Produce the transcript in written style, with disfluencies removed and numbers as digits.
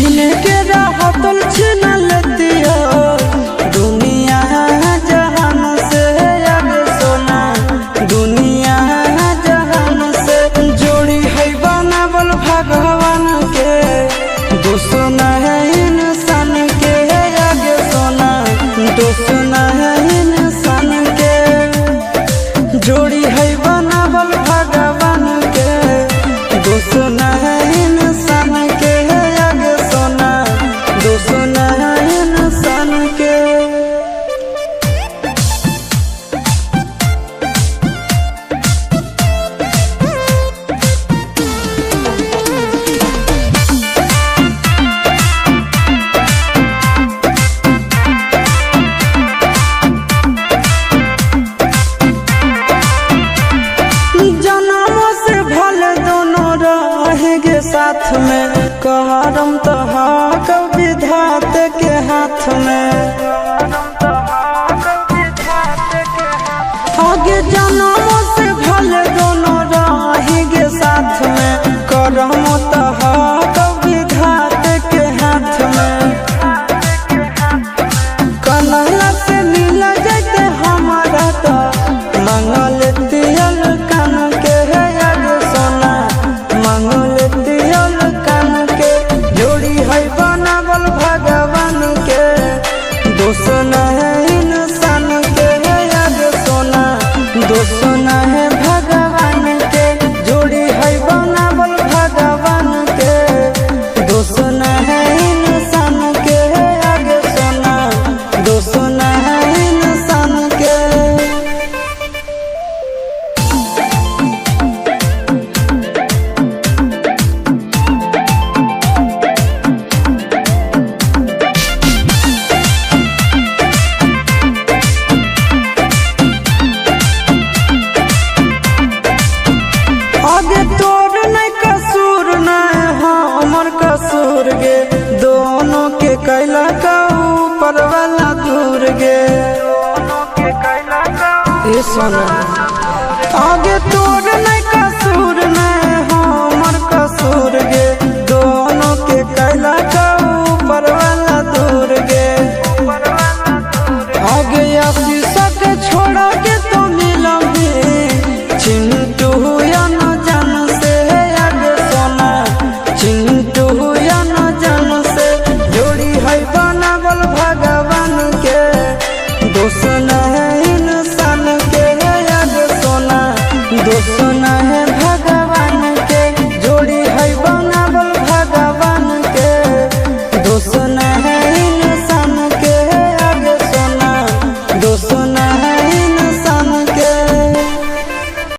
छीन के राहतल छीन लेती हो दुनिया जहान से आगे सोना दुनिया जहान से जोड़ी है बनावल भगवान के दुश्मन है इंसान के आगे सोना दुश्मन है इंसान के जोड़ी है बनावल भगवान के दुश्मन है इंसान के आगे सोना दुश्मन है इंसान के। जन्मों से भले दोनों रहेंगे साथ में कहरम तो विधाते के हाथ में आगे जन्मों से भले दोनों रहेंगे साथ में करम तो विधाते के हाथ में कन्हैया से मिल जाते हमारा तो मंगल तियल कान के है आगे सोना मंगल तियल कान के जोड़ी है बनावल भगवान के दुश्मन है इंसान के है आगे सोना दुश्मन है भगवान के जोड़ी है बनावल भगवान के दुश्मन है इंसान के है आगे सोना दुश्मन है इंसान के। आगे तोर नहीं कसूर नहीं हमर कसूर गे दोनों के कैला का ऊपर वाला दूर गे ये सोना आगे तोर नहीं